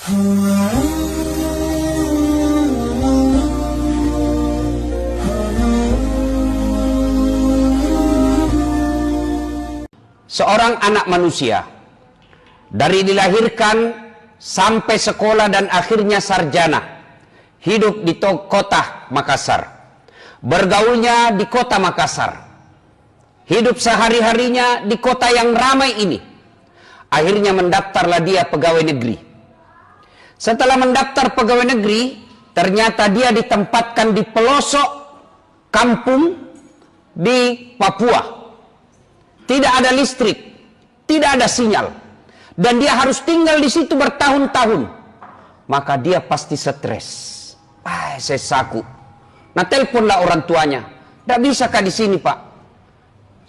Seorang anak manusia dari dilahirkan sampai sekolah dan akhirnya sarjana, hidup di kota Makassar, bergaulnya di kota Makassar, hidup sehari-harinya di kota yang ramai ini. Akhirnya mendaftarlah dia pegawai negeri. Setelah mendaftar pegawai negeri, ternyata dia ditempatkan di pelosok kampung di Papua. Tidak ada listrik, tidak ada sinyal, dan dia harus tinggal di situ bertahun-tahun. Maka dia pasti stres. Saya saku. Nah, teleponlah orang tuanya. Tidak bisa kah di sini, Pak?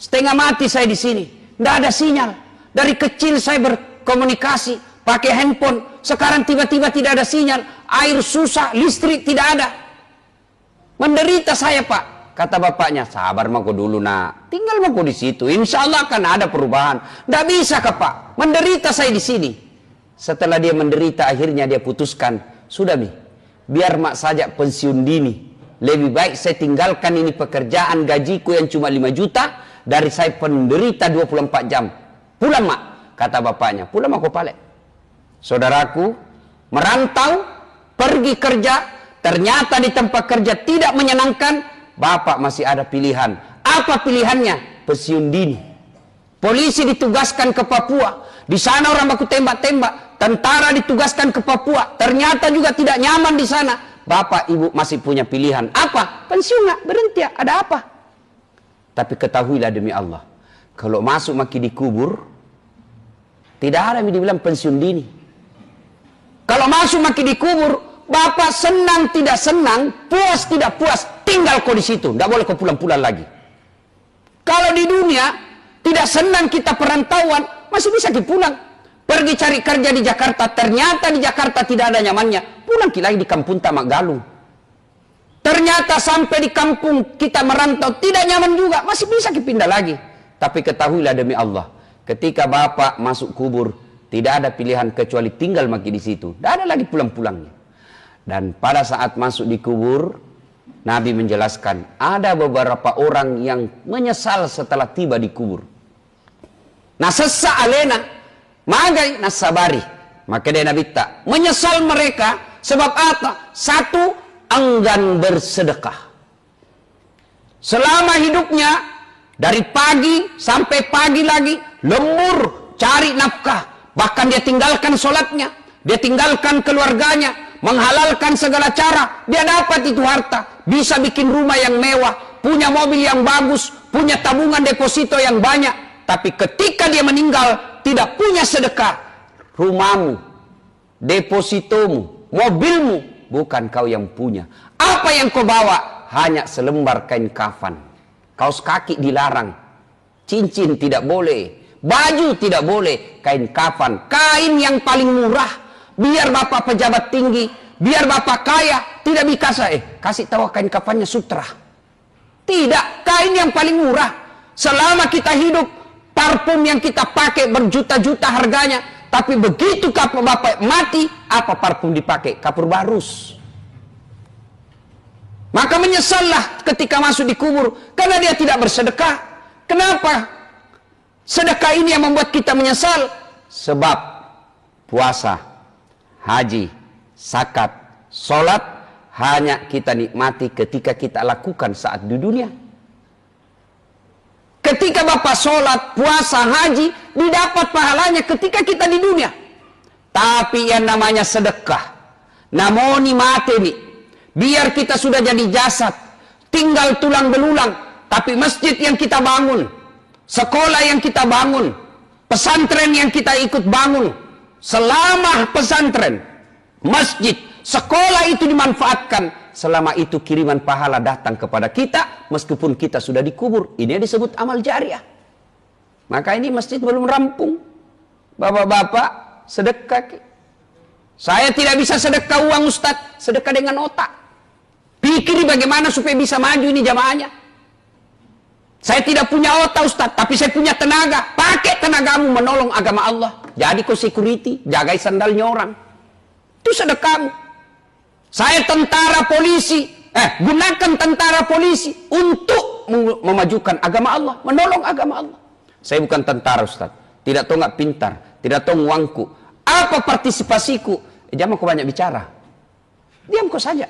Setengah mati saya di sini. Tidak ada sinyal. Dari kecil saya berkomunikasi pakai handphone. Sekarang tiba-tiba tidak ada sinyal. Air susah, listrik tidak ada. Menderita saya, Pak. Kata bapaknya, sabar mako dulu nak, tinggal mako di situ, insya Allah akan ada perubahan. Tidak bisa kah Pak, menderita saya di sini. Setelah dia menderita, akhirnya dia putuskan, sudah Mi, biar mak saja pensiun dini. Lebih baik saya tinggalkan ini pekerjaan gajiku yang cuma 5 juta, dari saya penderita 24 jam. Pulang mak, kata bapaknya, pulang mako pale. Saudaraku, merantau, pergi kerja, ternyata di tempat kerja tidak menyenangkan. Bapak masih ada pilihan. Apa pilihannya? Pensiun dini. Polisi ditugaskan ke Papua. Di sana orang baku tembak-tembak. Tentara ditugaskan ke Papua. Ternyata juga tidak nyaman di sana. Bapak, ibu masih punya pilihan. Apa? Pensiun nggak? Berhenti ya? Ada apa? Tapi ketahuilah demi Allah. Kalau masuk maki dikubur, tidak ada yang dibilang pensiun dini. Kalau masuk maki dikubur, Bapak senang tidak senang, puas tidak puas, tinggal kau di situ, tidak boleh kau pulang-pulang lagi. Kalau di dunia tidak senang kita perantauan, masih bisa kita pulang. Pergi cari kerja di Jakarta, ternyata di Jakarta tidak ada nyamannya, pulang lagi di kampung Tamak Galung. Ternyata sampai di kampung kita merantau tidak nyaman juga, masih bisa kita pindah lagi. Tapi ketahuilah demi Allah, ketika Bapak masuk kubur, tidak ada pilihan kecuali tinggal maki di situ, tidak ada lagi pulang-pulangnya. Dan pada saat masuk di kubur, Nabi menjelaskan, ada beberapa orang yang menyesal setelah tiba di kubur. Nah, sesa alena, magai nasabari. Maka dia Nabi tak menyesal mereka, sebab apa? Satu, enggan bersedekah. Selama hidupnya, dari pagi sampai pagi lagi, lembur, cari nafkah. Bahkan dia tinggalkan sholatnya, dia tinggalkan keluarganya, menghalalkan segala cara, dia dapat itu harta, bisa bikin rumah yang mewah, punya mobil yang bagus, punya tabungan deposito yang banyak. Tapi ketika dia meninggal, tidak punya sedekah, rumahmu, depositomu, mobilmu, bukan kau yang punya. Apa yang kau bawa? Hanya selembar kain kafan. Kaos kaki dilarang, cincin tidak boleh, baju tidak boleh, kain kafan, kain yang paling murah. Biar bapak pejabat tinggi, biar bapak kaya, tidak bisa kasih tahu kain kafannya sutra. Tidak, kain yang paling murah. Selama kita hidup, parfum yang kita pakai berjuta-juta harganya, tapi begitu bapak mati, apa parfum dipakai? Kapur barus. Maka menyesallah ketika masuk di kubur, karena dia tidak bersedekah. Kenapa? Sedekah ini yang membuat kita menyesal. Sebab puasa, haji, zakat, sholat hanya kita nikmati ketika kita lakukan saat di dunia. Ketika bapak sholat, puasa, haji, didapat pahalanya ketika kita di dunia. Tapi yang namanya sedekah, namoni mati nih, biar kita sudah jadi jasad, tinggal tulang belulang, tapi masjid yang kita bangun, sekolah yang kita bangun, pesantren yang kita ikut bangun, selama pesantren, masjid, sekolah itu dimanfaatkan, selama itu kiriman pahala datang kepada kita, meskipun kita sudah dikubur. Ini disebut amal jariah. Maka ini masjid belum rampung. Bapak-bapak, sedekah. Saya tidak bisa sedekah uang Ustadz, sedekah dengan otak. Pikir bagaimana supaya bisa maju ini jamaahnya. Saya tidak punya otak Ustaz, tapi saya punya tenaga. Pakai tenagamu menolong agama Allah. Jadi kau security, jagai sandalnya orang. Itu sedekahmu. Saya tentara polisi, gunakan tentara polisi untuk memajukan agama Allah, menolong agama Allah. Saya bukan tentara, Ustaz. Tidak tahu nggak pintar, tidak tahu uangku. Apa partisipasiku? Jangan kau banyak bicara. Diam kau saja.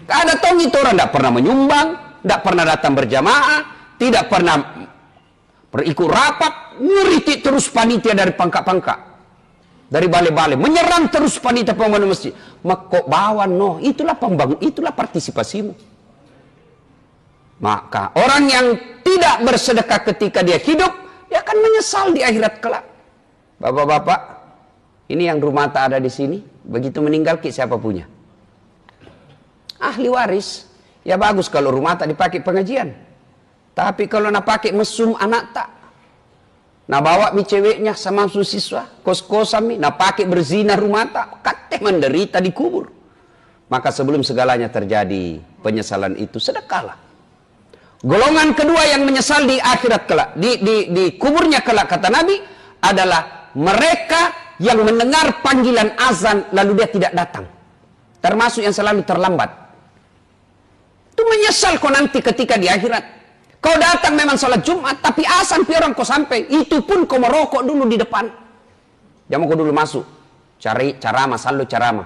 Ada tong itu orang tidak pernah menyumbang, tidak pernah datang berjamaah, tidak pernah berikut rapat, nguritik terus panitia dari pangkak-pangkak, dari balai-balai, menyerang terus panitia pembangunan masjid. Maka bawa no, itulah pembangun, itulah partisipasimu. Maka orang yang tidak bersedekah ketika dia hidup, dia akan menyesal di akhirat kelak. Bapak-bapak, ini yang rumah tak ada di sini, begitu meninggal siapa punya? Ahli waris. Ya bagus kalau rumah tak dipakai pengajian. Tapi kalau nak pakai mesum anak tak, nak bawa mi ceweknya sama siswa, kos-kosan mi, nak pakai berzina rumah tak, kateh menderita di kubur. Maka sebelum segalanya terjadi, penyesalan itu sedekahlah. Golongan kedua yang menyesal di akhirat kelak, di kuburnya kelak, kata Nabi, adalah mereka yang mendengar panggilan azan lalu dia tidak datang. Termasuk yang selalu terlambat. Itu menyesal kau nanti ketika di akhirat. Kau datang memang sholat Jumat, tapi azan pi orang kau sampai. Itu pun kau merokok dulu di depan. Jangan kau dulu masuk. Cari carama, selalu carama.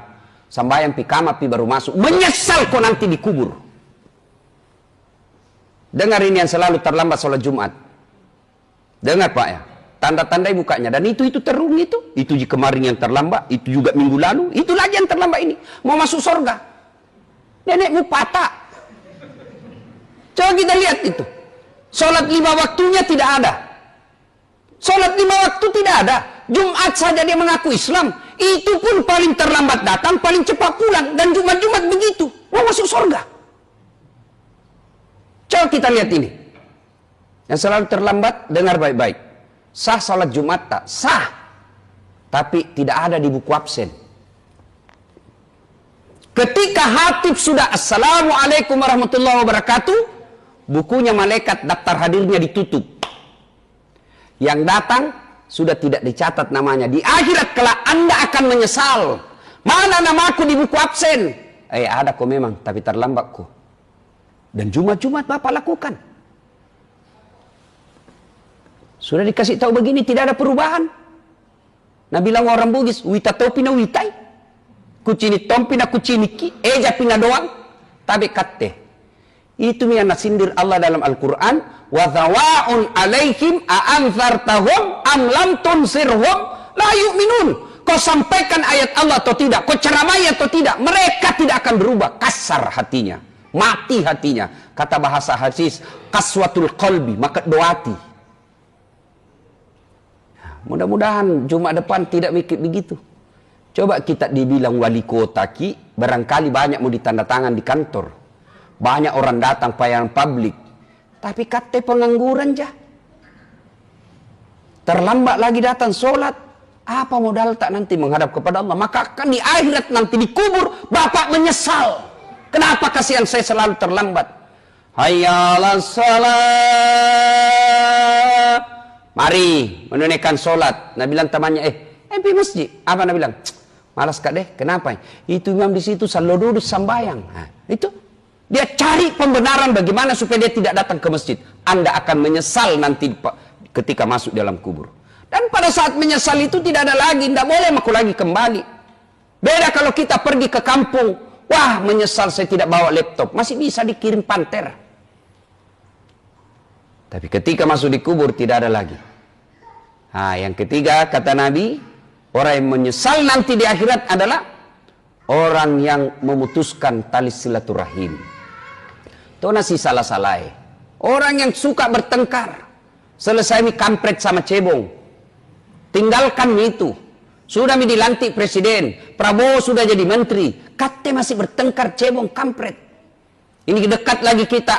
Sambayang pi kama pi baru masuk. Menyesal kau nanti di kubur. Dengar ini yang selalu terlambat sholat Jumat. Dengar Pak ya. Tanda-tandai mukanya. Dan itu terung itu. Itu kemarin yang terlambat. Itu juga minggu lalu. Itu lagi yang terlambat ini. Mau masuk surga. Nenekmu patah. Coba kita lihat itu. Sholat 5 waktunya tidak ada. Sholat 5 waktu tidak ada. Jumat saja dia mengaku Islam. Itu pun paling terlambat datang, paling cepat pulang. Dan Jumat-Jumat begitu. Mau masuk surga. Coba kita lihat ini. Yang selalu terlambat, dengar baik-baik. Sah sholat Jumat tak? Sah. Tapi tidak ada di buku absen. Ketika hatib sudah Assalamualaikum warahmatullahi wabarakatuh, bukunya malaikat daftar hadirnya ditutup. Yang datang sudah tidak dicatat namanya. Di akhirat kelak Anda akan menyesal. Mana namaku di buku absen? Ada kok memang, tapi terlambat kok. Dan Jumat-Jumat Bapak lakukan. Sudah dikasih tahu begini, tidak ada perubahan. Nah bilang orang Bugis, wita topi na witai. Kucini tompi na kucini ki, eja pina doang. Tapi katte. Itu yang nasindir Allah dalam Al-Quran. Wa dhawa'un alaihim a'anzartahum am lam tunsirhum la yu'minun. Kau sampaikan ayat Allah atau tidak, kau ceramai atau tidak, mereka tidak akan berubah. Kasar hatinya, mati hatinya. Kata bahasa hadis, kaswatul qalbi, maka doati. Mudah-mudahan Jumat depan tidak mikir begitu. Coba kita dibilang wali kota ki, barangkali banyak mau ditandatangan di kantor. Banyak orang datang pelayanan publik. Tapi kata pengangguran jah. Terlambat lagi datang sholat. Apa modal tak nanti menghadap kepada Allah? Maka akan di akhirat nanti dikubur. Bapak menyesal. Kenapa kasihan saya selalu terlambat? Hayya 'alas salat. Mari menunaikan sholat. Nabi bilang temannya, pergi masjid. Apa Nabi bilang? Malas kak deh. Kenapa? Itu imam di situ selalu duduk sambayang. Nah, itu. Dia cari pembenaran bagaimana supaya dia tidak datang ke masjid. Anda akan menyesal nanti ketika masuk dalam kubur. Dan pada saat menyesal itu tidak ada lagi. Tidak boleh aku lagi kembali. Beda kalau kita pergi ke kampung. Wah menyesal saya tidak bawa laptop. Masih bisa dikirim panter. Tapi ketika masuk di kubur tidak ada lagi. Nah, yang ketiga kata Nabi, orang yang menyesal nanti di akhirat adalah orang yang memutuskan tali silaturahim. Itu nasi salah-salah. Orang yang suka bertengkar. Selesai mi kampret sama cebong. Tinggalkan itu. Sudah mi dilantik presiden. Prabowo sudah jadi menteri. Kate masih bertengkar cebong kampret. Ini dekat lagi kita.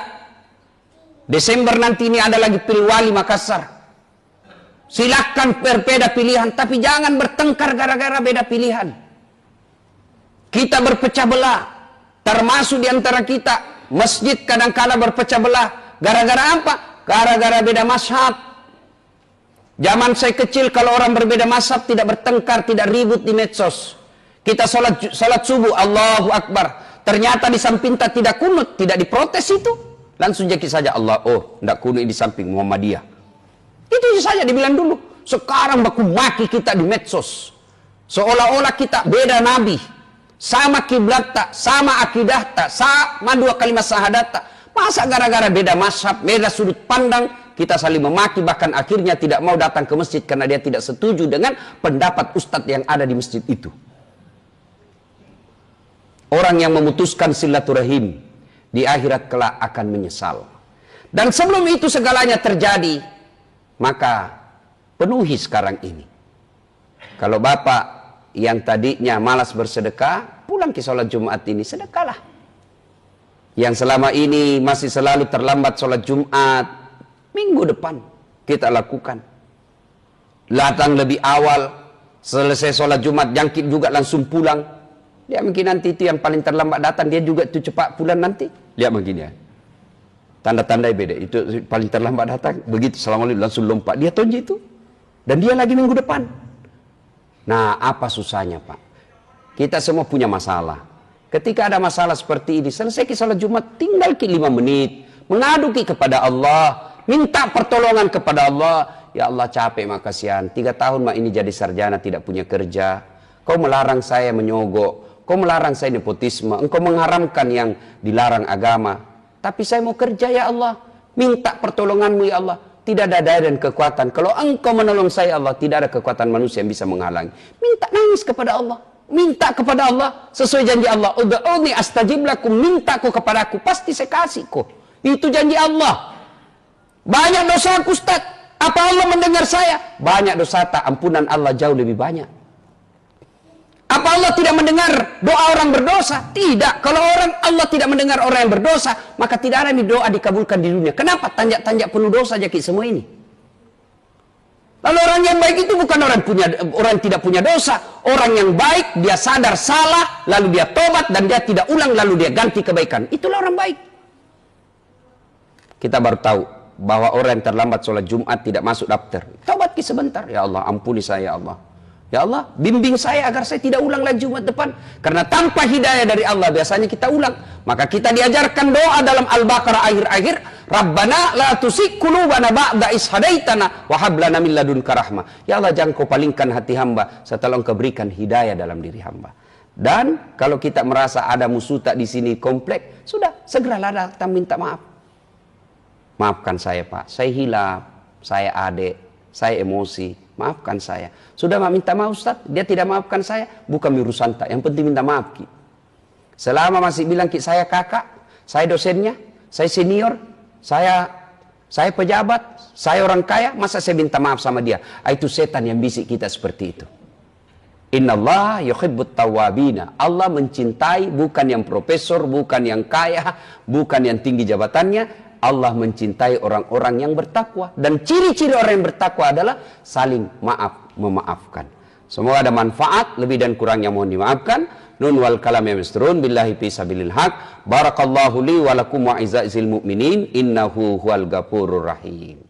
Desember nanti ini ada lagi pilih wali Makassar. Silakan berbeda pilihan. Tapi jangan bertengkar gara-gara beda pilihan. Kita berpecah belah. Termasuk di antara kita. Masjid kadang-kala berpecah belah. Gara-gara apa? Gara-gara beda mazhab. Zaman saya kecil kalau orang berbeda mazhab tidak bertengkar, tidak ribut di medsos. Kita sholat subuh, Allahu Akbar. Ternyata di samping tidak kunut, tidak diprotes itu. Langsung jadi saja Allah, oh, tidak kunut di samping Muhammadiyah. Itu saja dibilang dulu. Sekarang baku maki kita di medsos. Seolah-olah kita beda nabi. Sama kiblat tak, sama akidah tak, sama dua kalimat syahadat tak. Masa gara-gara beda mazhab, beda sudut pandang, kita saling memaki, bahkan akhirnya tidak mau datang ke masjid karena dia tidak setuju dengan pendapat ustadz yang ada di masjid itu. Orang yang memutuskan silaturahim di akhirat kelak akan menyesal. Dan sebelum itu segalanya terjadi, maka penuhi sekarang ini. Kalau bapak yang tadinya malas bersedekah, pulang ke sholat Jumat ini, sedekahlah. Yang selama ini masih selalu terlambat sholat Jumat, minggu depan kita lakukan. Datang lebih awal, selesai sholat Jumat, jangkit juga langsung pulang. Dia mungkin nanti itu yang paling terlambat datang, dia juga itu cepat pulang nanti. Lihat begini ya. Tanda-tanda beda. Itu paling terlambat datang, begitu assalamualaikum langsung lompat. Dia tonji itu. Dan dia lagi minggu depan. Nah, apa susahnya Pak? Kita semua punya masalah. Ketika ada masalah seperti ini, selesai ke salat Jumat, tinggal ke 5 menit. Mengadu kepada Allah. Minta pertolongan kepada Allah. Ya Allah capek makasihan. 3 tahun mak ini jadi sarjana tidak punya kerja. Kau melarang saya menyogok. Kau melarang saya nepotisme, engkau mengharamkan yang dilarang agama. Tapi saya mau kerja ya Allah. Minta pertolonganmu ya Allah. Tidak ada daya dan kekuatan. Kalau engkau menolong saya Allah, tidak ada kekuatan manusia yang bisa menghalangi. Minta nangis kepada Allah. Minta kepada Allah. Sesuai janji Allah. Ud'uni astajib lakum. Mintaku kepada aku. Pasti saya kasih kok. Itu janji Allah. Banyak dosa aku Ustaz. Apa Allah mendengar saya? Banyak dosa tak. Ampunan Allah jauh lebih banyak. Apa Allah tidak mendengar doa orang berdosa? Tidak. Kalau Allah tidak mendengar orang yang berdosa, maka tidak ada doa dikabulkan di dunia. Kenapa? Tanjak-tanjak penuh dosa aja semua ini. Lalu orang yang baik itu bukan orang yang tidak punya dosa. Orang yang baik, dia sadar salah, lalu dia tobat, dan dia tidak ulang, lalu dia ganti kebaikan. Itulah orang baik. Kita baru tahu bahwa orang yang terlambat sholat Jumat tidak masuk daftar. Tobat sebentar. Ya Allah, ampuni saya ya Allah. Ya Allah, bimbing saya agar saya tidak ulang lagi Jumat depan. Karena tanpa hidayah dari Allah, biasanya kita ulang. Maka kita diajarkan doa dalam Al-Baqarah akhir-akhir. Rabbana la tusik qulubana ba'da is hadaitana wa hab lana min ladunka rahmah. Ya Allah, jangan kau palingkan hati hamba setelah engkau berikan hidayah dalam diri hamba. Dan kalau kita merasa ada musuh tak di sini komplek, sudah segeralah datang minta maaf. Maafkan saya Pak, saya hilaf, saya adik, saya emosi. Maafkan saya. Sudah minta maaf Ustaz, dia tidak maafkan saya, bukan urusan tak. Yang penting minta maaf Ki. Selama masih bilang Ki saya kakak, saya dosennya, saya senior, saya pejabat, saya orang kaya, masa saya minta maaf sama dia? Itu setan yang bisik kita seperti itu. Innallaha yuhibbut tawwabina. Allah mencintai bukan yang profesor, bukan yang kaya, bukan yang tinggi jabatannya. Allah mencintai orang-orang yang bertakwa. Dan ciri-ciri orang yang bertakwa adalah saling maaf, memaafkan. Semoga ada manfaat, lebih dan kurangnya mohon dimaafkan. Nun wal kalam ya misturun billahi fi sabilil haq. Barakallahu li wa lakum wa izza'il mu'minin innahu huwal ghafurur rahim.